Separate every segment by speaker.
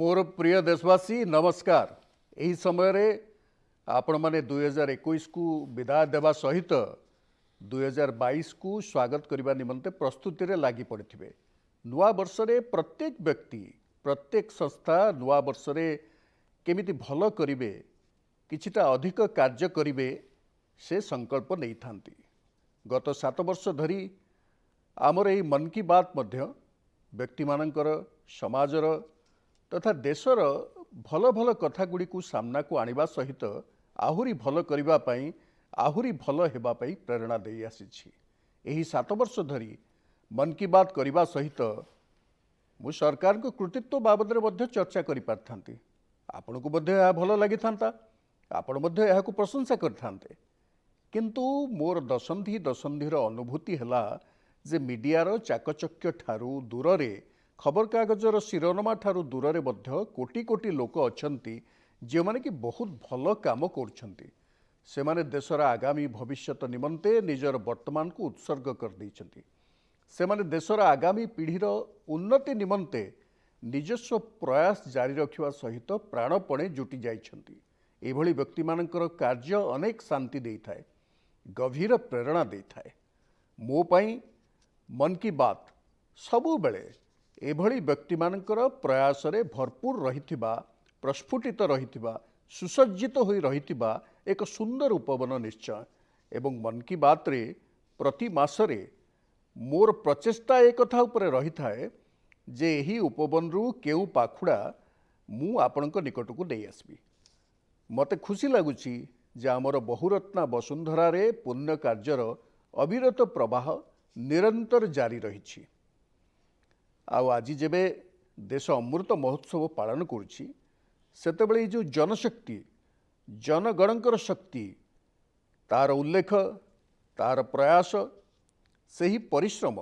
Speaker 1: मोर प्रिय देशवासी नमस्कार। यही समय रे आपण माने 2021 को विदाय देवा सहित 2022 को स्वागत करने निमंते प्रस्तुति रे लागी पड़े। नुआ वर्ष रे प्रत्येक व्यक्ति प्रत्येक संस्था नुआ वर्ष रे केमिति भल करिवे किछिटा अधिक कार्य करिवे से संकल्प नहीं थांती। गत 7 वर्ष धरी आमर यही मन की बात मध्य व्यक्ति मानकर समाजर तथा देशर भल भल कथा गुड़ी को सामना को आनिबा सहित आहुरी भल करिबा पई आहुरी भल हेबा पई प्रेरणा दे आसीछि। एही 7 वर्ष धरी मन की बात करिबा सहित मु सरकार को कृतित्व बाबद रे मध्य चर्चा करि पारथांती। आपन को मध्य या भल लागि थांता, आपन मध्य या को प्रशंसा करथांते। किंतु मोर दशंधीर अनुभूति हला जे मीडियार चाकचक्य ठारू दूर रे खबर कागजर शिरोनामा ठारू दूर रे मध्य कोटी कोटी लोक अछंती जे माने कि बहुत भल काम करछंती। से माने देशर आगामी भविष्यत निमंते निजर वर्तमान को उत्सर्ग कर दैछंती। से माने देशर आगामी पीढ़ीर उन्नति निमंते निजस्व प्रयास जारी रखिवा सहित प्राणपणे जुटी जाइछंती। एभली व्यक्ति मानकर कार्य अनेक शांति देइथाय, गभीर प्रेरणा देइथाय। मो पई मन की बात सबु बेले एभली व्यक्ति मानकर प्रयास रे भरपूर रहिथिबा, प्रस्फुटित रहिथिबा, सुसज्जित होई रहिथिबा एक सुंदर उपवन निश्चय। एवं मन की बात रे प्रति मासरे मोर प्रचेष्टा एक कथा उपरे रही थाए जे एही उपवन रु केउ पाखुड़ा मु आपनक निकट को दे आसबी। मते खुशी लागुची जे आमर बहुरत्ना वसुंधरा रे पुण्य कार्यर अविरत प्रवाह निरंतर जारी रही। आज जेबे देश अमृत महोत्सव पालन करुछि सेतेबेले जो जनशक्ति जनगणकर शक्ति तार उल्लेख तार प्रयास सही परिश्रम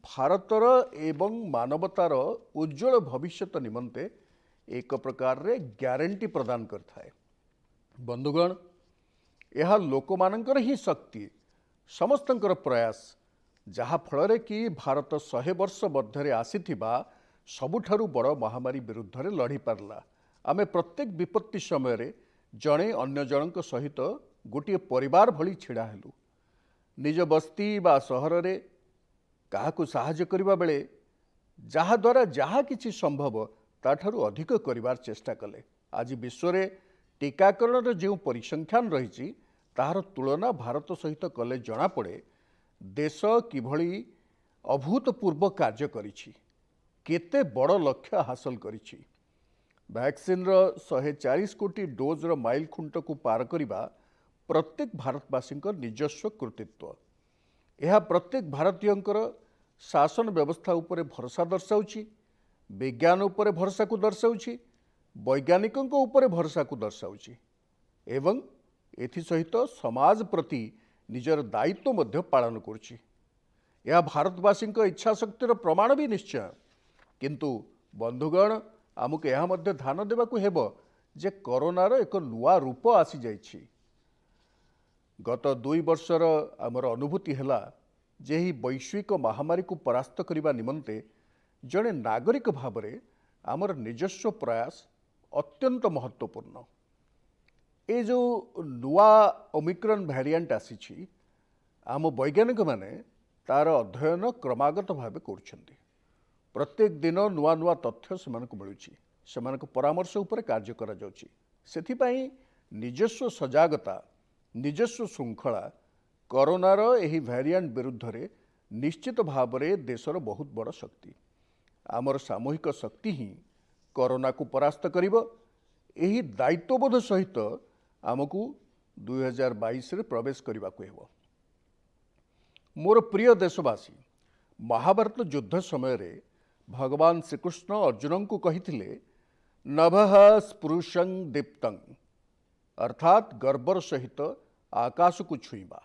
Speaker 1: भारतर एवं मानवतार उज्जवल भविष्यत निमंते एक प्रकार रे ग्यारंटी प्रदान करथाए। बंधुगण, यह लोक मानकर ही शक्ति समस्तंकर प्रयास जहा फल कि भारत 100 वर्ष मध्य आसीथिबा सबुठारु बड़ महामारी विरुद्ध रे लड़ी पारला। आमे प्रत्येक विपत्ति समय रे जणे अन्य जनक सहित गोटे परिवार भली छिड़ा हेलु। निज बस्ती बा सहर रे काहाकु साहाय्य करिबा बेले जहा द्वारा जहा किछि संभव ताठारु अधिक करिवार चेष्टा कले। आज विश्व रे टीकाकरण जो परिसंख्यान रही ताहार तुलना भारत सहित कले जना पड़े देश किभली अभूतपूर्व कार्य करिछि, केते बड़ लक्ष्य हासिल करिछि। वैक्सीन रो 140 कोटी डोज रो माइल खुंट को पार करिबा प्रत्येक भारतवासी निजस्व कृतित्व। यह प्रत्येक भारतीयंकर शासन व्यवस्था उपरे भरोसा दर्शाउछि, विज्ञान उपरे भरोसा को दर्शाउछि, वैज्ञानिकों उपरे भरोसा को दर्शाउछि एवं एथि सहित समाज प्रति निजर दायित्व मध्य पालन करुछि। यह भारतवासी इच्छा शक्तिर प्रमाण भी निश्चय। किंतु बंधुगण, आमुक यह मध्य ध्यान देवाकू हेबो जे कोरोनार एक नुआ रूप आसी जाइछि। गत 2 वर्षर आमर अनुभूति हैला जे ही वैश्विक महामारी को परास्त करने निमंते जड़े नागरिक भाव में आमर निजस्व प्रयास अत्यंत महत्वपूर्ण। ये जो नुआ ओमिक्रॉन वेरिएंट आसी आम वैज्ञानिक माने तार अध्ययन क्रमागत भाव कर प्रत्येक दिन नुआ नुआ तथ्य से मिलूँ, से परामर्श उपर कार्य करा जाउछि। सेथिपाई निजस्व सजागता निजस्व श्रृंखला कोरोनार एही वेरिएंट विरुद्ध रे निश्चित भाव में देशर बहुत बड़ शक्ति। आमर सामूहिक शक्ति ही कोरोना को परास्त करिबो। एही दायित्वबोध सहित आमको 2022 रे प्रवेश करने को हेबो। मोर प्रिय देशवासी, महाभारत युद्ध समय रे भगवान श्रीकृष्ण अर्जुन को कहिथिले नभः स्पृशं दीप्तं, अर्थात गर्वर सहित आकाश को छुईबा।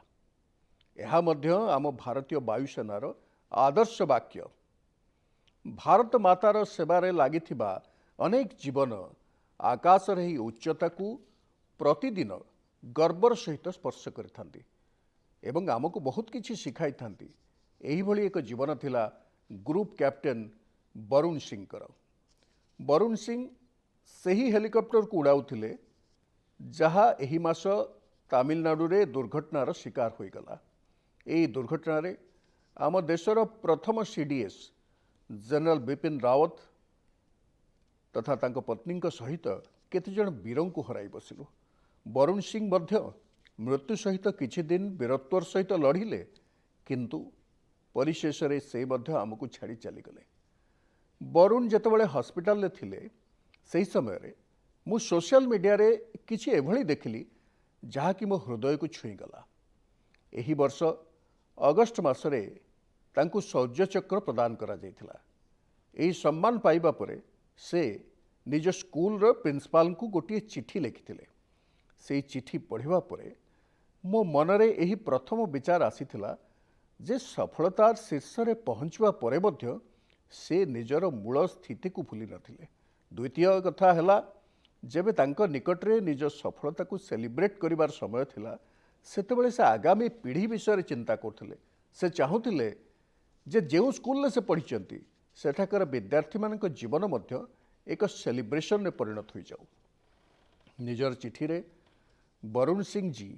Speaker 1: यह मध्य आम भारतीय वायुसेनार आदर्श वाक्य। भारत मातार सेवारे लागिथिबा अनेक जीवन आकाशर ही उच्चता को प्रतिदिन गर्वर सहित स्पर्श करिथांती एवं आमको बहुत किछि शिखाई थांती। एही भली एक जीवन थिला ग्रुप कैप्टेन वरुण सिंह। ବରୁଣ ସିଂ ସେହି ହେଲିକପ୍ଟରକୁ ଉଡ଼ାଉଥିଲେ ଯାହା ଏହି ମାସ ତାମିଲନାଡୁରେ ଦୁର୍ଘଟଣାର ଶିକାର ହୋଇଗଲା। ଏହି ଦୁର୍ଘଟଣାରେ ଆମ ଦେଶର ପ୍ରଥମ ସିଡିଏସ୍ ଜେନେରାଲ ବିପିନ ରାୱତ ତଥା ତାଙ୍କ ପତ୍ନୀଙ୍କ ସହିତ କେତେଜଣ ବୀରଙ୍କୁ ହରାଇ ବସିଲୁ। ବରୁଣ ସିଂ ମଧ୍ୟ ମୃତ୍ୟୁ ସହିତ କିଛି ଦିନ ବୀରତ୍ୱର ସହିତ ଲଢ଼ିଲେ, କିନ୍ତୁ ପରିଶେଷରେ ସେ ମଧ୍ୟ ଆମକୁ ଛାଡ଼ି ଚାଲିଗଲେ। ବରୁଣ ଯେତେବେଳେ ହସ୍ପିଟାଲରେ ଥିଲେ ସେହି ସମୟରେ ମୁଁ ସୋସିଆଲ ମିଡ଼ିଆରେ କିଛି ଏଭଳି ଦେଖିଲି ଯାହାକି ମୋ ହୃଦୟକୁ ଛୁଇଁଗଲା। ଏହି ବର୍ଷ ଅଗଷ୍ଟ ମାସରେ ତାଙ୍କୁ ଶୌର୍ଯ୍ୟ ଚକ୍ର ପ୍ରଦାନ କରାଯାଇଥିଲା। ଏହି ସମ୍ମାନ ପାଇବା ପରେ ସେ ନିଜ ସ୍କୁଲର ପ୍ରିନ୍ସିପାଲଙ୍କୁ ଗୋଟିଏ ଚିଠି ଲେଖିଥିଲେ। ସେହି ଚିଠି ପଢ଼ିବା ପରେ ମୋ ମନରେ ଏହି ପ୍ରଥମ ବିଚାର ଆସିଥିଲା ଯେ ସଫଳତାର ଶୀର୍ଷରେ ପହଞ୍ଚିବା ପରେ ମଧ୍ୟ ସେ ନିଜର ମୂଳ ସ୍ଥିତିକୁ ଭୁଲି ନଥିଲେ। ଦ୍ୱିତୀୟ କଥା ହେଲା, ଯେବେ ତାଙ୍କ ନିକଟରେ ନିଜ ସଫଳତାକୁ ସେଲିବ୍ରେଟ୍ କରିବାର ସମୟ ଥିଲା, ସେତେବେଳେ ସେ ଆଗାମୀ ପିଢ଼ି ବିଷୟରେ ଚିନ୍ତା କରୁଥିଲେ। ସେ ଚାହୁଁଥିଲେ ଯେ ଯେଉଁ ସ୍କୁଲରେ ସେ ପଢ଼ିଛନ୍ତି ସେଠାକାର ବିଦ୍ୟାର୍ଥୀମାନଙ୍କ ଜୀବନ ମଧ୍ୟ ଏକ ସେଲିବ୍ରେସନରେ ପରିଣତ ହୋଇଯାଉ। ନିଜର ଚିଠିରେ ବରୁଣ ସିଂ ଜୀ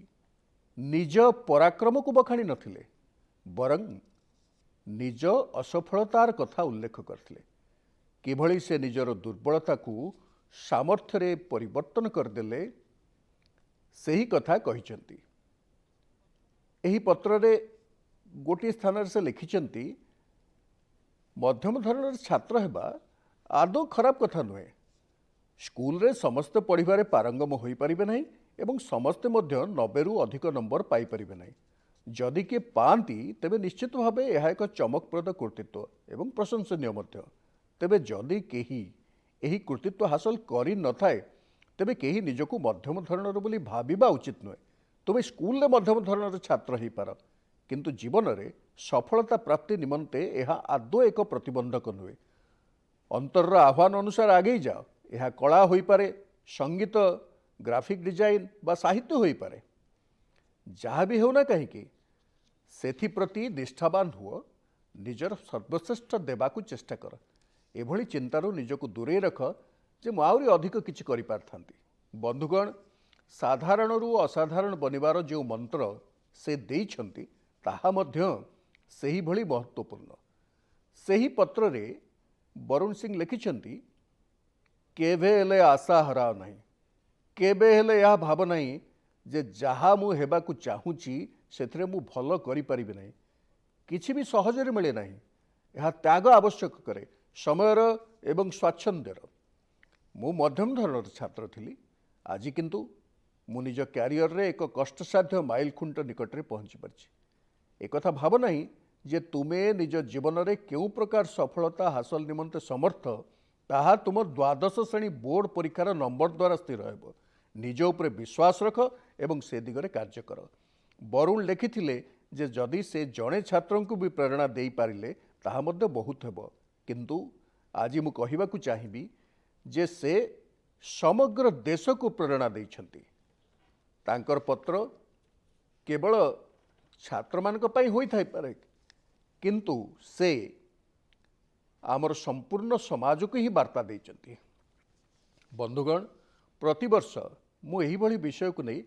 Speaker 1: ନିଜ ପରାକ୍ରମକୁ ବଖାଣି ନଥିଲେ, ବରଂ ନିଜ ଅସଫଳତାର କଥା ଉଲ୍ଲେଖ କରିଥିଲେ। କିଭଳି ସେ ନିଜର ଦୁର୍ବଳତାକୁ ସାମର୍ଥ୍ୟରେ ପରିବର୍ତ୍ତନ କରିଦେଲେ ସେହି କଥା କହିଛନ୍ତି। ଏହି ପତ୍ରରେ ଗୋଟିଏ ସ୍ଥାନରେ ସେ ଲେଖିଛନ୍ତି, ମଧ୍ୟମ ଧରଣର ଛାତ୍ର ହେବା ଆଦୌ ଖରାପ କଥା ନୁହେଁ। ସ୍କୁଲରେ ସମସ୍ତେ ପଢ଼ିବାରେ ପାରଙ୍ଗମ ହୋଇପାରିବେ ନାହିଁ ଏବଂ ସମସ୍ତେ ମଧ୍ୟ 90ରୁ ଅଧିକ ନମ୍ବର ପାଇପାରିବେ ନାହିଁ। ଯଦି କିଏ ପାଆନ୍ତି ତେବେ ନିଶ୍ଚିତ ଭାବେ ଏହା ଏକ ଚମକପ୍ରଦ କୃତିତ୍ୱ ଏବଂ ପ୍ରଶଂସନୀୟ ମଧ୍ୟ। ତେବେ ଯଦି କେହି ଏହି କୃତିତ୍ୱ ହାସଲ କରିନଥାଏ ତେବେ କେହି ନିଜକୁ ମଧ୍ୟମ ଧରଣର ବୋଲି ଭାବିବା ଉଚିତ ନୁହେଁ। ତୁମେ ସ୍କୁଲରେ ମଧ୍ୟମ ଧରଣର ଛାତ୍ର ହୋଇପାର, କିନ୍ତୁ ଜୀବନରେ ସଫଳତା ପ୍ରାପ୍ତି ନିମନ୍ତେ ଏହା ଆଦୌ ଏକ ପ୍ରତିବନ୍ଧକ ନୁହେଁ। ଅନ୍ତରର ଆହ୍ୱାନ ଅନୁସାରେ ଆଗେଇ ଯାଅ। ଏହା କଳା ହୋଇପାରେ, ସଙ୍ଗୀତ, ଗ୍ରାଫିକ୍ ଡିଜାଇନ ବା ସାହିତ୍ୟ ହୋଇପାରେ। ଯାହା ବି ହେଉନା କାହିଁକି ସେଥିପ୍ରତି ନିଷ୍ଠାବାନ ହୁଅ, ନିଜର ସର୍ବଶ୍ରେଷ୍ଠ ଦେବାକୁ ଚେଷ୍ଟା କର। ଏଭଳି ଚିନ୍ତାରୁ ନିଜକୁ ଦୂରେଇ ରଖ ଯେ ମୁଁ ଆହୁରି ଅଧିକ କିଛି କରିପାରିଥାନ୍ତି। ବନ୍ଧୁଗଣ, ସାଧାରଣରୁ ଅସାଧାରଣ ବନିବାର ଯେଉଁ ମନ୍ତ୍ର ସେ ଦେଇଛନ୍ତି ତାହା ମଧ୍ୟ ସେହିଭଳି ମହତ୍ତ୍ୱପୂର୍ଣ୍ଣ। ସେହି ପତ୍ରରେ ବରୁଣ ସିଂ ଲେଖିଛନ୍ତି, କେବେ ହେଲେ ଆଶା ହରାଅ ନାହିଁ। କେବେ ହେଲେ ଏହା ଭାବ ନାହିଁ ଯେ ଯାହା ମୁଁ ହେବାକୁ ଚାହୁଁଛି ସେଥିରେ ମୁଁ ଭଲ କରିପାରିବି ନାହିଁ। କିଛି ବି ସହଜରେ ମିଳେ ନାହିଁ। ଏହା ତ୍ୟାଗ ଆବଶ୍ୟକ କରେ, ସମୟର ଏବଂ ସ୍ୱାଚ୍ଛନ୍ଦ୍ୟର। ମୁଁ ମଧ୍ୟମ ଧରଣର ଛାତ୍ର ଥିଲି, ଆଜି କିନ୍ତୁ ମୁଁ ନିଜ କ୍ୟାରିୟରରେ ଏକ କଷ୍ଟସାଧ୍ୟ ମାଇଲଖୁଣ୍ଟ ନିକଟରେ ପହଞ୍ଚି ପାରିଛି। ଏକଥା ଭାବ ନାହିଁ ଯେ ତୁମେ ନିଜ ଜୀବନରେ କେଉଁ ପ୍ରକାର ସଫଳତା ହାସଲ ନିମନ୍ତେ ସମର୍ଥ ତାହା ତୁମ ଦ୍ୱାଦଶ ଶ୍ରେଣୀ ବୋର୍ଡ଼ ପରୀକ୍ଷାର ନମ୍ବର ଦ୍ୱାରା ସ୍ଥିର ହେବ। ନିଜ ଉପରେ ବିଶ୍ୱାସ ରଖ ଏବଂ ସେ ଦିଗରେ କାର୍ଯ୍ୟ କର। ବରୁଣ ଲେଖିଥିଲେ ଯେ ଯଦି ସେ ଜଣେ ଛାତ୍ରଙ୍କୁ ବି ପ୍ରେରଣା ଦେଇପାରିଲେ ତାହା ମଧ୍ୟ ବହୁତ ହେବ, କିନ୍ତୁ ଆଜି ମୁଁ କହିବାକୁ ଚାହିଁବି ଯେ ସେ ସମଗ୍ର ଦେଶକୁ ପ୍ରେରଣା ଦେଇଛନ୍ତି। ତାଙ୍କର ପତ୍ର କେବଳ ଛାତ୍ରମାନଙ୍କ ପାଇଁ ହୋଇଥାଇପାରେ, କିନ୍ତୁ ସେ ଆମର ସମ୍ପୂର୍ଣ୍ଣ ସମାଜକୁ ହିଁ ବାର୍ତ୍ତା ଦେଇଛନ୍ତି। ବନ୍ଧୁଗଣ, ପ୍ରତିବର୍ଷ ମୁଁ ଏହିଭଳି ବିଷୟକୁ ନେଇ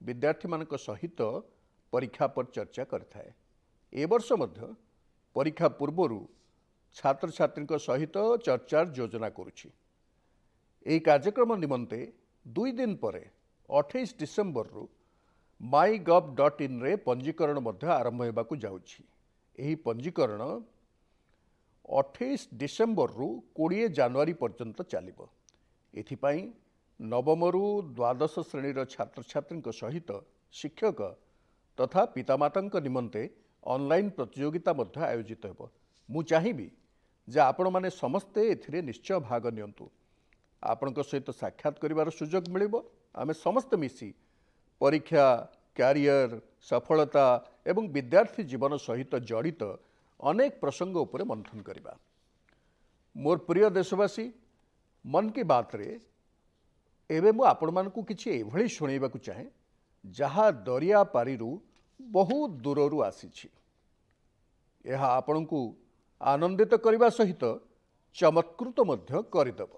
Speaker 1: ବିଦ୍ୟାର୍ଥୀମାନଙ୍କ ସହିତ ପରୀକ୍ଷା પર ଚର୍ଚ୍ଚା କରିଥାଏ। ଏ ବର୍ଷ ମଧ୍ୟ ପରୀକ୍ଷା ପୂର୍ବରୁ ଛାତ୍ରଛାତ୍ରୀଙ୍କ ସହିତ ଚର୍ଚ୍ଚାର ଯୋଜନା କରୁଛି। ଏହି କାର୍ଯ୍ୟକ୍ରମ ନିମନ୍ତେ 2 ଦିନ ପରେ 28 ଡିସେମ୍ବରରୁ mygov.inରେ ପଞ୍ଜୀକରଣ ମଧ୍ୟ ଆରମ୍ଭ ହେବାକୁ ଯାଉଛି। ଏହି ପଞ୍ଜୀକରଣ 28 ଡିସେମ୍ବରରୁ 20 ଜାନୁଆରୀ ପର୍ଯ୍ୟନ୍ତ ଚାଲିବ। ଏଥିପାଇଁ ନବମରୁ ଦ୍ୱାଦଶ ଶ୍ରେଣୀର ଛାତ୍ରଛାତ୍ରୀଙ୍କ ସହିତ ଶିକ୍ଷକ ତଥା ପିତାମାତାଙ୍କ ନିମନ୍ତେ ଅନଲାଇନ୍ ପ୍ରତିଯୋଗିତା ମଧ୍ୟ ଆୟୋଜିତ ହେବ। ମୁଁ ଚାହିଁବି ଯେ ଆପଣମାନେ ସମସ୍ତେ ଏଥିରେ ନିଶ୍ଚୟ ଭାଗ ନିଅନ୍ତୁ। ଆପଣଙ୍କ ସହିତ ସାକ୍ଷାତ କରିବାର ସୁଯୋଗ ମିଳିବ। ଆମେ ସମସ୍ତେ ମିଶି ପରୀକ୍ଷା, କ୍ୟାରିୟର, ସଫଳତା ଏବଂ ବିଦ୍ୟାର୍ଥୀ ଜୀବନ ସହିତ ଜଡ଼ିତ ଅନେକ ପ୍ରସଙ୍ଗ ଉପରେ ମନ୍ଥନ କରିବା। ମୋର ପ୍ରିୟ ଦେଶବାସୀ, ମନ୍ କି ବାତ୍ରେ ଏବେ ମୁଁ ଆପଣମାନଙ୍କୁ କିଛି ଏଭଳି ଶୁଣାଇବାକୁ ଚାହେଁ ଯାହା ଦରିଆ ପାରିରୁ ବହୁତ ଦୂରରୁ ଆସିଛି। ଏହା ଆପଣଙ୍କୁ ଆନନ୍ଦିତ କରିବା ସହିତ ଚମତ୍କୃତ ମଧ୍ୟ କରିଦେବ।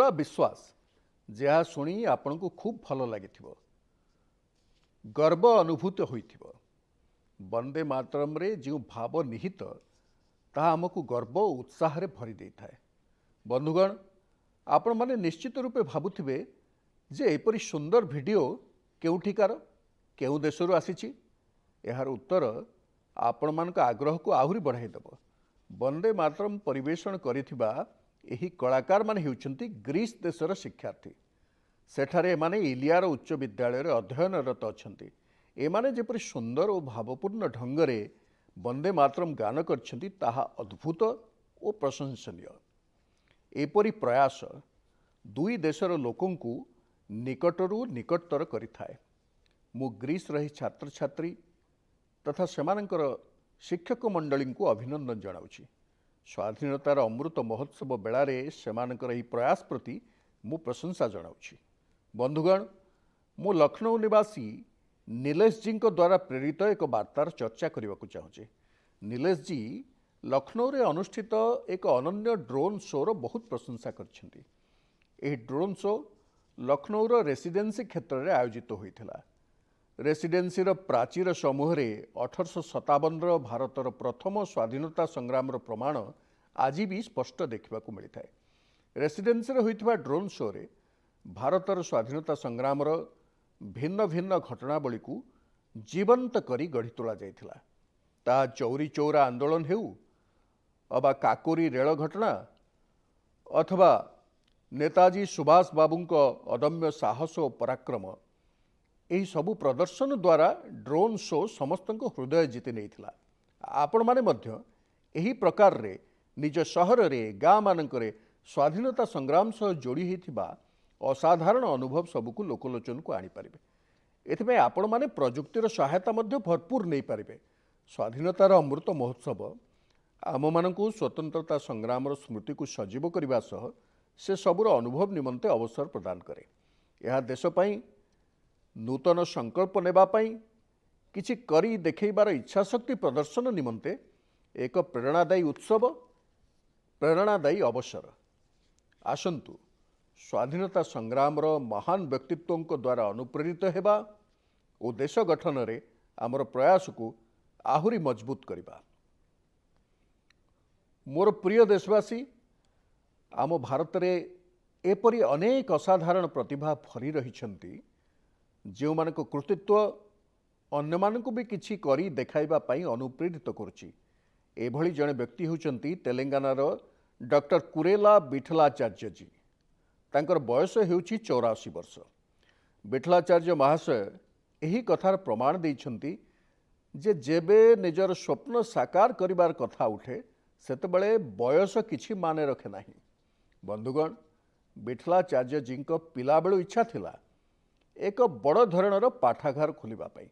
Speaker 1: पूरा विश्वास जहाँ शुणी आपण को खूब भल लगी गर्व अनुभूत होइथिबो। वंदे मातरम रे जो भाव निहित ताहा हमको गर्व और उत्साह रे भरी देई थाए। बंधुगण आपण माने निश्चित रूपे भाबुथिबे जे एपरी सुंदर वीडियो केउठिकार केउ देशरू आसीची। एहार उत्तर आपण मानक आग्रह को आहुरी बढ़ाई देबो। वंदे मातरम परिवेषण करिथिबा एही कलाकार माने हेउचंती ग्रीस देशर शिक्षार्थी। सेठारे एमाने इलियार उच्च विद्यालय रे अध्ययनरत अछंती। एमाने जेपरि सुंदर और भावपूर्ण ढंगरे वंदे मातरम गान करछंती ताहा अद्भुत और प्रशंसनीय। एपरि प्रयास दुई देशर लोकंकु निकटरू निकटतर करिथाए। मु ग्रीस रही छात्र छात्री तथा सेमानंकर शिक्षक मंडली को अभिनंदन जनाउछि। स्वाधीनतार अमृत महोत्सव बेलारे सेमानंकर एही प्रयास प्रति मु प्रशंसा जनाउछि। बंधुगण मु लखनऊ निवासी नीलेश जी द्वारा प्रेरित एक वार्तार चर्चा करने को चाहूँगी। नीलेश जी लखनऊ रे अनुष्ठित एक अनन्य ड्रोन शोर बहुत प्रशंसा करछंती। एही ड्रोन शो लखनऊर रेसिडेंसी क्षेत्र में आयोजित होइथिला। रेसिडेंसीर प्राचीर समूह 1857 भारतर प्रथम स्वाधीनता संग्राम प्रमाण आज भी स्पष्ट देखा मिलता है। रेसिडेंसी होइथिबा ड्रोन शो रे भारतर स्वाधीनता संग्राम भिन्न भिन्न घटनावली को जीवंत करी गढ़ी तोला जाइथिला। ता चौरी चौरा आंदोलन हेउ अबा काकोरी रेल घटना अथवा नेताजी सुभाष बाबूंको अदम्य साहस और पराक्रम यही सबु प्रदर्शन द्वारा ड्रोन शो समस्त हृदय जीति नहीं। आपण माने मध्य एही प्रकार रे निज शहर रे गाँ मानकरे स्वाधीनता संग्राम सह जोड़ी होइथिबा असाधारण अनुभव सबको लोकलोचन को आनीपारे। एथिपाई आपण माने प्रजुक्तिर सहायता मध्य भरपूर नहीं पारे। स्वाधीनतार अमृत महोत्सव आम मानकु स्वतंत्रता संग्राम स्मृति को सजीव करने सह से सबुर अनुभव निमंते अवसर प्रदान करे। यह देश पई नूतन संकल्प नेबापई किछि करी देखैबार इच्छाशक्ति प्रदर्शन निमंते एक प्रेरणादायी उत्सव, प्रेरणादायी अवसर। आसंतु स्वाधीनता संग्राम महान व्यक्तित्वों द्वारा अनुप्रेरित हेबा और देश गठन रे आमर प्रयास को आहुरी मजबूत करबा। मोर प्रिय देशवासी, आम भारत रे एपरी अनेक असाधारण प्रतिभा भरी रहिछंती जो मानक कृतित्व अन्य मानक भी किछि करी देखाइबा पई अनुप्रेरित करुछि। एभली जने व्यक्ति होचंती तेलंगानार डॉक्टर कुरेला विठलाचार्य जी। तांकर बयस हेउछि 84 वर्ष। विठलाचार्य महाशय यही कथार प्रमाण देइछंती जे जेबे निजर स्वप्न साकार करिबार कथा उठे सेतबेले बयस किछि माने रखे नाही। बंधुगण विठलाचार्य जी पिला बेलू इच्छा थिला एक बड़ धरणर पाठागार खोलिबा पई।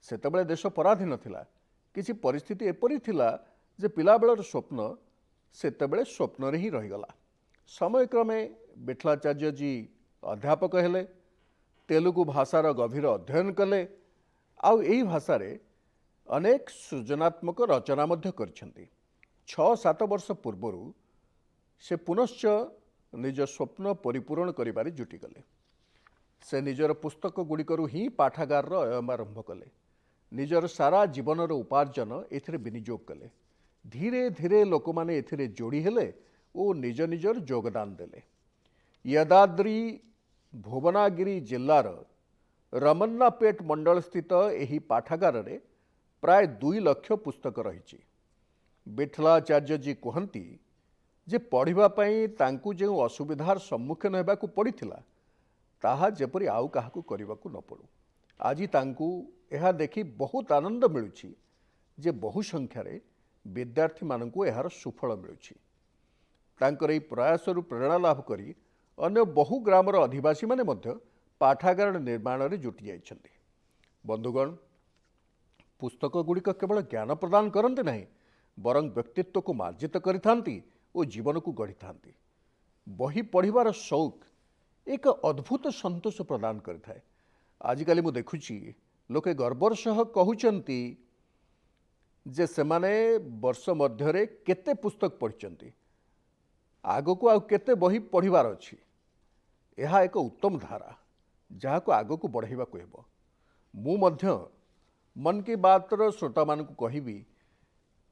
Speaker 1: सेतबेले देश पराधीन थिला। किछि परिस्थिति एपरि थिला जे पिला बेलर स्वप्न सेतबेले स्वप्न रे ही रहिगला। समयक्रमे विठलाचार्य जी अध्यापक हेले, तेलुगु भाषार गभीर अध्ययन कले, आउ एही भाषा रे अनेक सृजनात्मक रचना मध्य करछंती। 6-7 वर्ष पूर्वरु से पुनश्च निज स्वप्न परिपूरण करिबारे जुटी गले। से निजर पुस्तक गुड़िकरू ही पाठागार अयम आरंभ कले। निजर सारा जीवनर उपार्जन एथिरे विनियोग कले। धीरे धीरे लोक माने एथिरे जोड़ी हेले और निज निजर योगदान देले। यदाद्री भुवनागिरी जिल्लार रमन्नापेट मंडल स्थित एही पाठागार रे प्राय 2 लाख पुस्तक रही। विठलाचार्य जी कहती जे पढ़िबा पई तांकु जे असुविधार सम्मुखीन हेबाकु पड़िथिला ताहा जेपरि आउ काहाकु करिबाकु न पड़ू। आज तांकु एहा देखि बहुत आनंद मिलुछि जे बहु संख्यार विद्यार्थी मानकु एहार सुफल मिलुछि। तांकर एही प्रयासरु प्रेरणा लाभ करी अन्य बहु ग्रामर अधिवासी माने मध्य पाठागार निर्माण रे जुटी जाइछन्ति। बंधुगण पुस्तक गुड़िक केवल ज्ञान प्रदान करते नहीं बरं व्यक्तित्व को मार्जित करिथांती और जीवन को गढ़ी। बही पढ़िबार शौक एक अद्भुत संतोष प्रदान करिथाए। आजिकाली मु देखुची लोके गर्वर सह कहउचंती जे सेमाने वर्ष मध्यरे केते पुस्तक पढ़िचंती, आगो को आ केते बही पढ़िबार अछि। ଏହା ଏକ उत्तम धारा जहाक आग को बढ़ाइबाक हेब। मु मध्य मन की बातर श्रोता मानक कहबी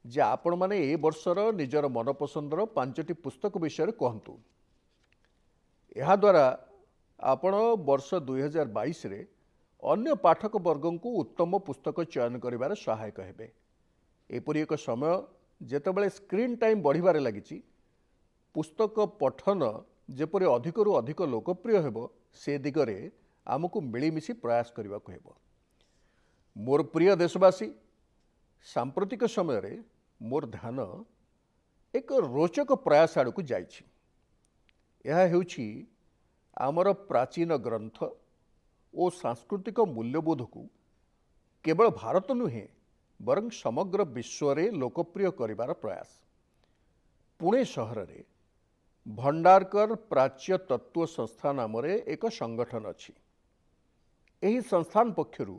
Speaker 1: जे आपण माने ए वर्षर निजर मनपसंदर 5टी पुस्तक विषय कहतु। यह द्वारा आपण वर्ष 2022 रे अन्य पाठक वर्ग को उत्तम पुस्तक चयन करिवार सहायक हेबे। एपरि एक समय जेतेबेले स्क्रीन टाइम बढ़िबारे लागिछि, पुस्तक पठन जेपरि अधिकरु अधिक लोकप्रिय हेबो से दिगरे आमको मिलीमिशी प्रयास करबाक हेबो। मोर प्रिय देशवासी, सांप्रतिक समय रे मोर ध्यान एक रोचक प्रयास आड़ को जाइछि। यह हेउछि आमर प्राचीन ग्रंथ और सांस्कृतिक मूल्यबोध को केवल भारत नुहे बरं समग्र विश्व रे लोकप्रिय करिवार प्रयास। पुणे सहर रे भंडारकर प्राच्य तत्व संस्था नाम रे एक संगठन अछि। एही संस्थान पक्षरु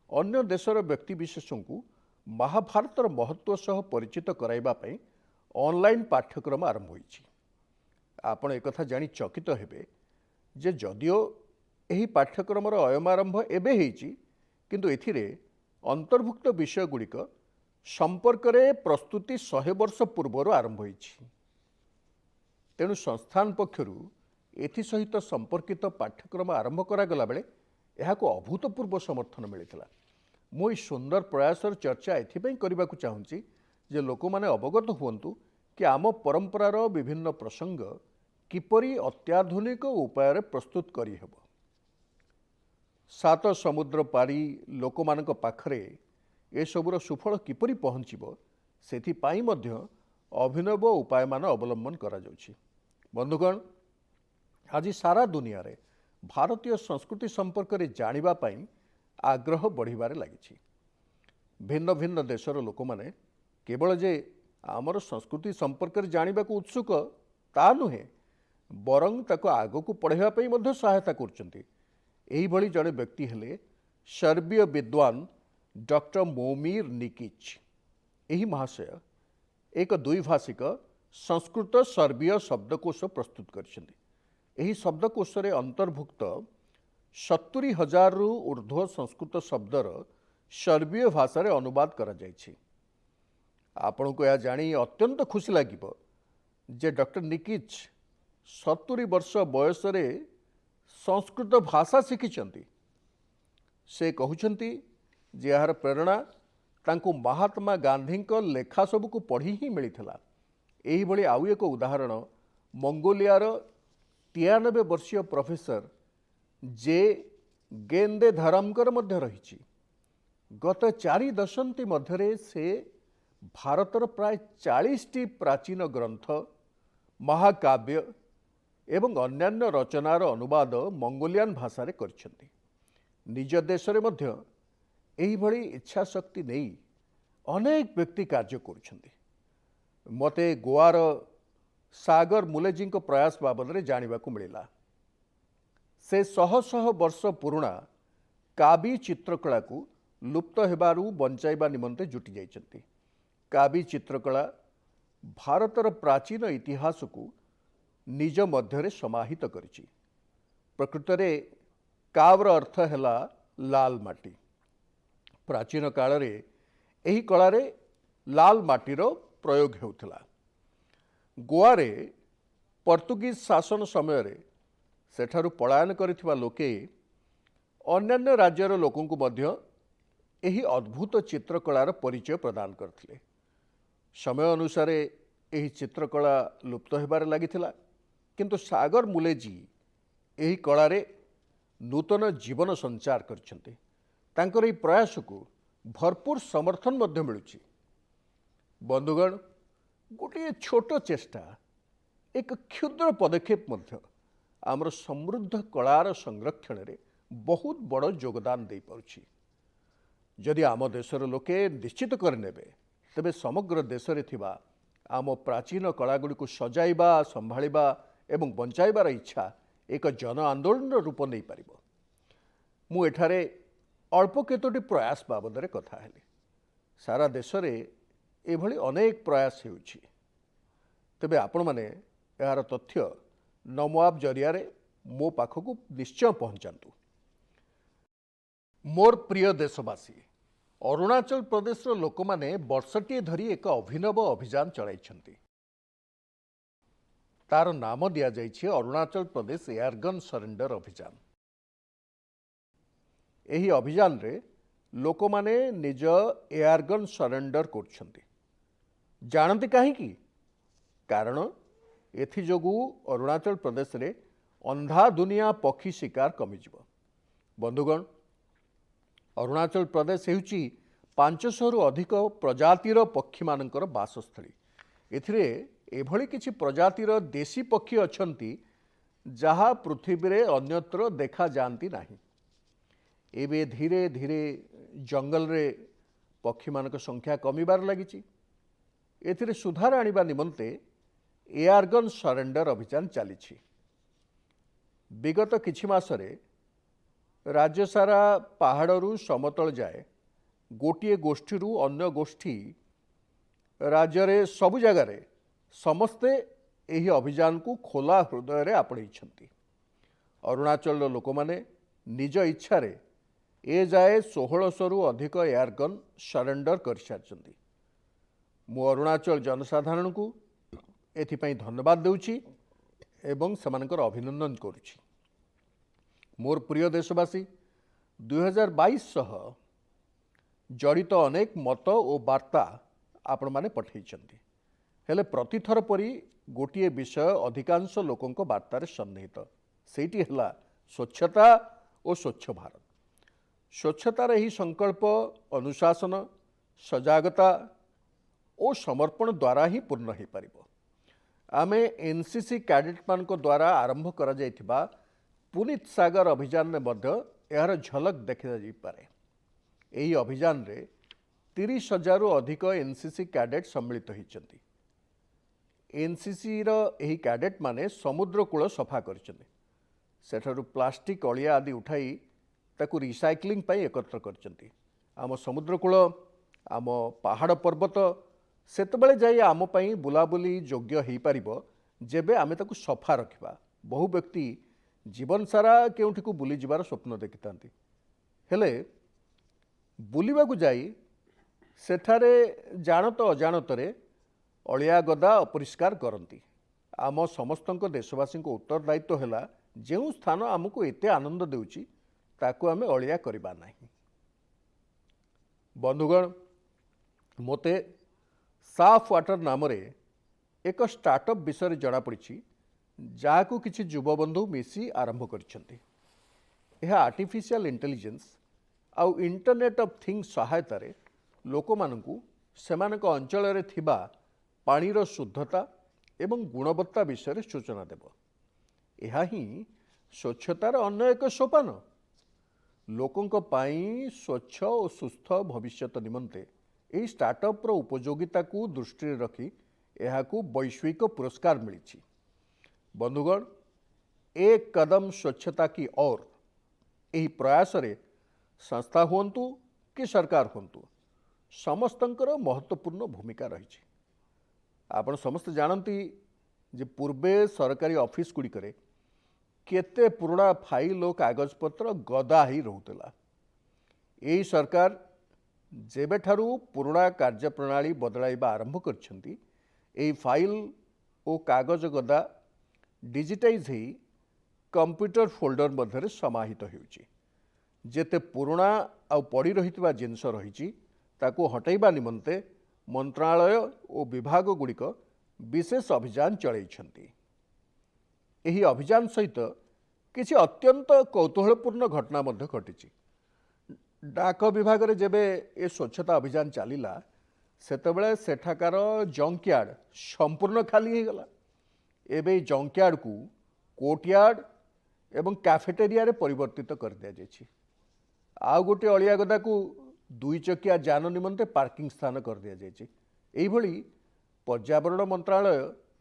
Speaker 1: अन्य देशर व्यक्तिविशेषों को महाभारतर महत्व सह परिचित कराइबा पई ऑनलाइन पाठ्यक्रम आरंभ होइछि। आपण एक कथा जानी चकित हेबे जे जदियो एही पाठ्यक्रम अयम आरंभ एबे हेइछि, किंतु एथिरे अंतर्भुक्त विषय गुड़िक संपर्क रे प्रस्तुति 100 वर्ष पूर्वर आरंभ होइछि। तेणु संस्थान पक्षरु एथि सहित संपर्कित पाठ्यक्रम आरंभ करागला बेले एहाको अभूतपूर्व समर्थन मिलिथिला। मु ई सुंदर प्रयासर चर्चा एथिपई करबाकू चाहूँगी जे लोक माने अवगत हुअन्तु कि आम परंपरार विभिन्न प्रसंग किपरि अत्याधुनिक उपाय प्रस्तुत करी हेबो। सात समुद्र पारी लोक मानक पाखरे ए सबुर सुफल किपरि पहुँचीबो सेथिपाई मध्य अभिनव उपाय मान अवलंबन करा जाउछि। बंधुगण, आज सारा दुनिया रे भारतीय संस्कृति संपर्क रे जानिबा पाई आग्रह बढ़िबारे लागिछि। भिन्न भिन्न देशर लोक माने केवल जे आमर संस्कृति संपर्क रे जानिबा को उत्सुक ता नुहे, बरं ताको आगो को पढ़ाइबा पाई मध्य सहायता करचंती। एही भली जड़े व्यक्ति हेले सर्बीय विद्वान डॉक्टर मोमिर निकिच। एही महाशय एक द्विभाषिक संस्कृत सर्बीय शब्दकोश प्रस्तुत करछन्ती। एही शब्दकोश रे अंतर्भुक्त 70,000 रु ऊर्ध्व संस्कृत शब्दर सर्बीय भाषा रे अनुवाद करा जायछि। आपण को या जानी अत्यंत खुशी लागिबो जे डॉक्टर निकिच 70 वर्ष बयस रे संस्कृत भाषा शिखिचंती। से कहउचंती जे यार प्रेरणा तांको महात्मा गांधी को लेखा सब को पढ़ी ही मिलिथिला। एही भली आउ एक उदाहरण मंगोलियार 93 वर्षीय प्रोफेसर जे गेंदे धरमकर मध्य रही। गत 4 दशंधि मध्य से भारतर प्राय 40टी प्राचीन ग्रंथ, महाकाव्य एवं अन्यान्य रचनार अनुवाद मंगोलियान भाषा रे करछन्ती। निज देश रे मध्य एही भली इच्छा शक्ति नहीं अनेक व्यक्ति कार्य करुछन्ती। मते गोवार सागर मुलेजी को प्रयास बाबद रे जानिबा को मिलिला। से शह शह वर्ष पुराणा काबी चित्रकला को लुप्त हेबारु बंचाइबा निमंते जुटी जाइछन्ती। काबी चित्रकला भारतर प्राचीन इतिहास को निज मध्यरे समाहित करिछि। प्रकृत रे काव्र अर्थ हैला लाल माटी। प्राचीन काल रे एही कला रे लाल माटीर प्रयोग हेउथिला। गोवा रे पोर्तुगीज शासन समय रे सेठारु पलायन करिथिबा लोके अन्यान्य राज्यर लोकों को मध्य एही अद्भुत चित्रकलार परिचय प्रदान करथिले। समय अनुसार एही चित्रकला लुप्त हेबारे लागिथिला, किंतु सागर मुलेजी एही कला रे नूतन जीवन संचार करछन्ते। तांकर एही प्रयास को भरपूर समर्थन मध्य मिलुछि। बंधुगण, गोटे छोट चेष्टा, एक क्षुद्र पदक्षेप मध्य आमर समृद्ध कलार संरक्षण रे बहुत बड़ योगदान दे पारुछि। जदि आम देशर लोके निश्चित करनेबे तेबे समग्र देश रे थिबा आम प्राचीन कलागुड़ी को सजाइबा, संभाळिबा एवं बंचाइबार इच्छा एक जन आंदोलन रूप नहीं पारिबो। मु एठारे अल्प केतोटी प्रयास बाबद रे कथा हेली। सारा देश रे एभली अनेक प्रयास हेउछि। तेबे आपण माने यार तथ्य नमो ऐप जरिया रे मो पाखक निश्चय पहुंचातु। मोर प्रिय देशवासी, अरुणाचल प्रदेश लोक माने वर्षटीए धरी एक अभिनव अभियान चलाई। तार नाम दिया जाइए अरुणाचल प्रदेश एयरगन सरेंडर अभियान। यही अभियान रे लोक माने निज एयरगन सरेंडर कर जानती कहीं कारण एथिजोगु अरुणाचल प्रदेश रे अंधा दुनिया पक्षी शिकार कमिजिव। बंधुगण, अरुणाचल प्रदेश हेउची 500 रु अधिक प्रजातिर पक्षी मानकर बासस्थली। एथिरे एभली किछि प्रजातिर देशी पक्षी अछंती जहा पृथ्वी रे अन्यत्र देखा जानती नाही। एबे धीरे धीरे जंगल रे पक्षी मानक संख्या कमिबार लागिछि। एथिरे सुधार आनिबा निमंते एयरगन सरेंडर अभियान चली। विगत किछि मासरे राज्य सारा पहाड़रू समतल जाए गोटे गोष्ठी अन्य गोष्ठी राज्य रे सबु जगार समस्ते यही अभियान को खोला हृदय रे आपणई। अरुणाचल लोक माने निज इच्छा रे ए जाए 1600 रु अधिक एयरगन सरेंडर कर सारी। मु अरुणाचल जनसाधारण को एथिपाई धन्यवाद देउछि एवं समानकर अभिनंदन करुछि। मोर प्रिय देशवासी, 2022 सह जड़ित अनेक मत और वार्ता आपण माने पठेइछन्ति। हेले प्रतिथर परी गोटिए विषय अधिकांश लोकंक वार्तार सन्निहित, सेठी हला स्वच्छता और स्वच्छ भारत। स्वच्छतार ही संकल्प अनुशासन, सजागता और समर्पण द्वारा ही पूर्ण हो पारिबो। आमे एनसीसी कैडेट मान द्वारा आरंभ करा जायथिबा पुनीत सागर अभियान में मध्य यार झलक देखा जापे। यही अभियान रे 30,000 रु अधिक एनसीसी कैडेट सम्मिलित होती। एनसीसी रही कैडेट माने समुद्र कूल सफा कर प्लास्टिक अलिया आदि उठाई ताकू रिसाइक्लिंग पाई एकत्र कर आम समुद्र कूल आम पहाड़ पर्वत सेतबेले जाई आम पाई बुलाबुली योग्य हो पारिबो जेबे आमे ताकू सफा रखिबा। बहु व्यक्ति जीवन सारा केउठी को बुली जिबार स्वप्न देखितांती, हेले बुलिबा को जाई सेठारे जानत अजाणतरे अलिया गदा अपरिष्कार करती। आम समस्तक देशवासी को उत्तरदायित्व है जो स्थान आमको एते आनंद देउची ताकू आमे अलिया करिबा नाही। बंधुगण, मोते साफ वाटर नाम रे एक स्टार्टअप विषय जना पड़ी जहाकू किछि युवबंधु मिसी आरंभ करछन्ती। यह आर्टिफिशियल इंटेलिजेंस आउ इंटरनेट ऑफ थिंग्स सहायता रे लोक मानकू सेमानक अंचल रे थिबा पानीर शुद्धता एवं गुणवत्ता विषय सूचना देव। यह ही स्वच्छतार अन्य एक सोपान। लोकंक पाई स्वच्छ और सुस्थ भविष्यत निमंते यही स्टार्टअप उपयोगिता को दृष्टि रखी यहाकू वैश्विक पुरस्कार मिली। बंधुगण, एक कदम स्वच्छता की ओर यही प्रयास रे संस्था हुंतु कि सरकार हुंतु समस्तंकर महत्वपूर्ण भूमिका रही। आपण समस्त जानती जे पूर्वे सरकारी ऑफिस गुड़िक केते पुराना फाइल और कागजपत्र गदा ही रोला। यही सरकार जेबेठारू पुराना कार्यप्रणाली बदलाइबा आरंभ करछंती एही फाइल और कागज गदा डिजिटाइज ही कंप्यूटर फोल्डर मध्य समाहित होउची। जेते पुराना आ पड़ी रहितबा जिनस रहिची ताकू हटाइबा निमंते मंत्रालय और विभाग गुड़िक विशेष अभियान चलैछंती। एही अभियान सहित किछि अत्यंत कौतूहलपूर्ण घटना मध्य घटिची। डाक विभाग रे जेबे ए स्वच्छता अभियान चलिला सेतबेले सेठाकार जंकयार्ड संपूर्ण खाली हो गला। एबे जंकयार्ड को कोर्टयार्ड एवं कैफेटेरिया रे परिवर्तित कर दिया जायछि। आ गोटे अलिया गदा को 2 चकिया जान निमंते पार्किंग स्थान कर दिया जायछि। एही भली पर्यावरण मंत्रालय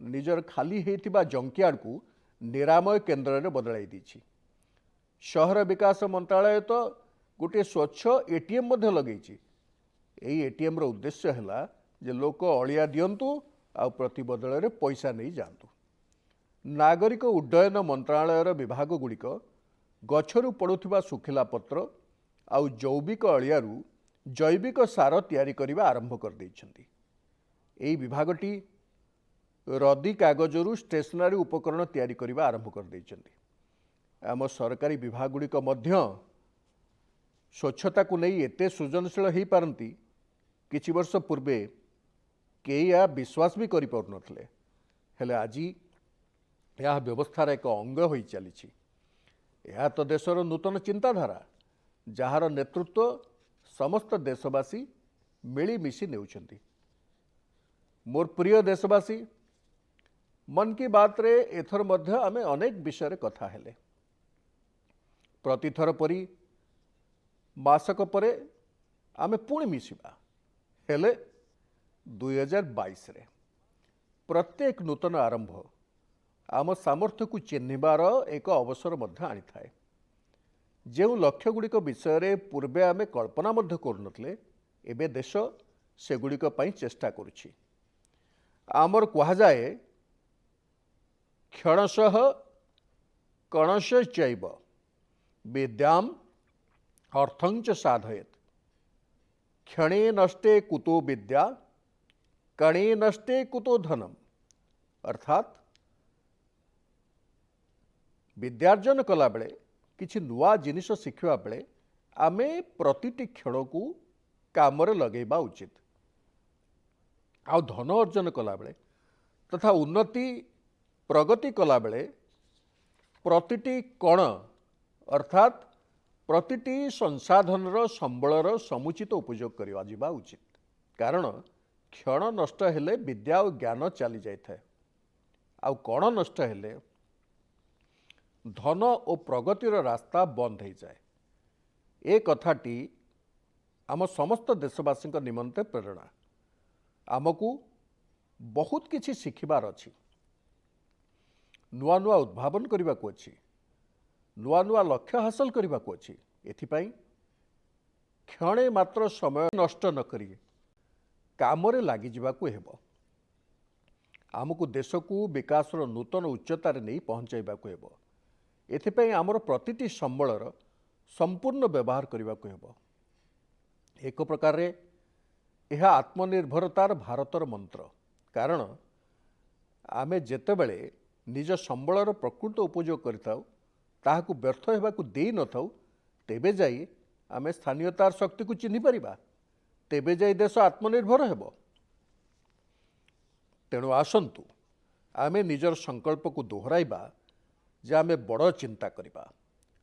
Speaker 1: निजर खाली होइतिबा जंकयार्ड को निरामय केन्द्र रे बदलाई दिछि। शहर विकास मंत्रालय तो गोटे स्वच्छ एटीएम मध्य लगेछि। एही एटीएम रो उद्देश्य है जे लोक अलिया दियंतु आ प्रति बदल रे पैसा नहीं जातु। नागरिक उड्डयन मंत्रालयर विभाग गुड़िक गछरु पड़ुथिबा सुखिला पत्र आउ जैविक अलियारू जैविक सार तैयारी करने आरंभ कर देइछन्ति। एई विभागटी रदी कागजरू स्टेशनरी उपकरण तैयारी करने आरंभ कर देइछन्ति। आम सरकारी विभाग गुड़िक मध्य स्वच्छता को नहीं एते सृजनशील हो पारती किछि वर्ष पूर्वे केही या विश्वास भी करि पारुनथले, हेले आज यह व्यवस्थार एक अंग हो चली। यह तो देशर नूतन चिंताधारा जार नेतृत्व समस्त देशवासी मिलीमिशी नेउछन्ति। मोर प्रिय देशवासी, मन की बात रे एथर मध्य आमे अनेक विषय कथा हेले। प्रतिथर परी मासक परे आमे पुणी मिसिबा, हेले 2022 रे प्रत्येक नूतन आरंभ आम सामर्थ्य को चिन्हिबार एक अवसर मध्य आनी थाए। जो लक्ष्य गुड़िक विषय रे पूर्वे आमे कल्पना मध्य करुनथले, एबे देश सेगुड़िक पई चेष्टा करुछि। आमर कहा जाए क्षणशः कणशश्चैव विद्याम अर्थंच साधयेत्। क्षणे नष्टे कुतो विद्या, कणे नष्टे कुतो धनम। अर्थात विद्यार्जन कला बेले किछि नुआ जिनिस शिखिबा बेले आमे प्रतिटी क्षण को कामरे लगेबा उचित। आ धन अर्जन कला बेले तथा उन्नति प्रगति कला बेले प्रतिटी कण अर्थात प्रतिटी संसाधनर संबलर समुचित उपयोग करिवा जिबा उचित। कारण क्षण नष्ट हेले विद्या और ज्ञान चली जाए, आ कण नष्ट हेले धन और प्रगतिर रास्ता बंद हो जाए। ए कथाटी आम समस्त देशवासी निमंते प्रेरणा। आमको बहुत किछि शिखिबार अछि, नुआ नुआ उद्भावन करने को अछि, नुआ नुआ लक्ष्य हासिल करने को अछि। एथिपाई क्षणे मात्र समय नष्ट न करी कामरे लागि जिबाकू हेबो। आमको देश को विकासर नूतन उच्चतार नहीं पहुँचाइबाकू हेबो। एथिपाई आमर प्रतिटी संबलर संपूर्ण व्यवहार करने को हेबो। एक प्रकार रे यह आत्मनिर्भरतार भारतर मंत्र। कारण आमे जेतेबेले निज संबलर प्रकृत उपयोग करिथाउ, ताहाकु व्यर्थ हेबाकु देई नथाउ, तेबे जाई आमे स्थानीयतार शक्ति को चिन्हि परिबा, तेबे जाई देश आत्मनिर्भर हेबो। तेणु आसंतु आमे निजर संकल्प को दोहराइबा जे आमे बड़ चिंता करिबा,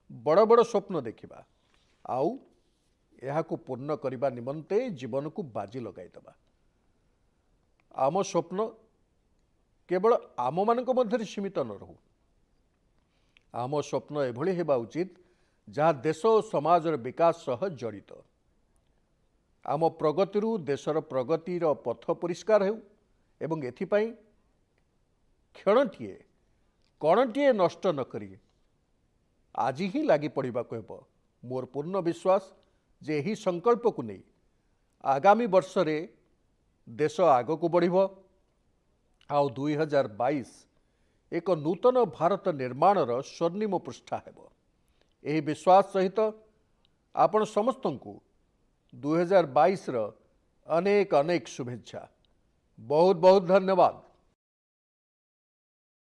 Speaker 1: बड़ बड़ स्वप्न देखिबा, आउ एहाकु पूर्ण करिबा निमंते जीवन को बाजी लगाइदबा। आम स्वप्न केवल आम मानक मध्य सीमित न रहू। आम स्वप्न एभली हेबा उचित जहाँ देश और समाजर विकास सह जड़ित। आम प्रगतिरु देशर प्रगतिर पथ परिष्कार हेउ एवं एथिपाई क्षणटीए कणटीए नष्ट न करी आज ही लगी पड़वा को हेब। मोर पूर्ण विश्वास जे यही संकल्प को नहीं आगामी वर्ष रे देश आग को बढ़िबो। आउ 2022 एक नूतन भारत निर्माणर स्वर्णिम पृष्ठा हेब। यही विश्वास सहित आपण समस्त को 2022 अनेक अनेक शुभेच्छा। बहुत बहुत धन्यवाद।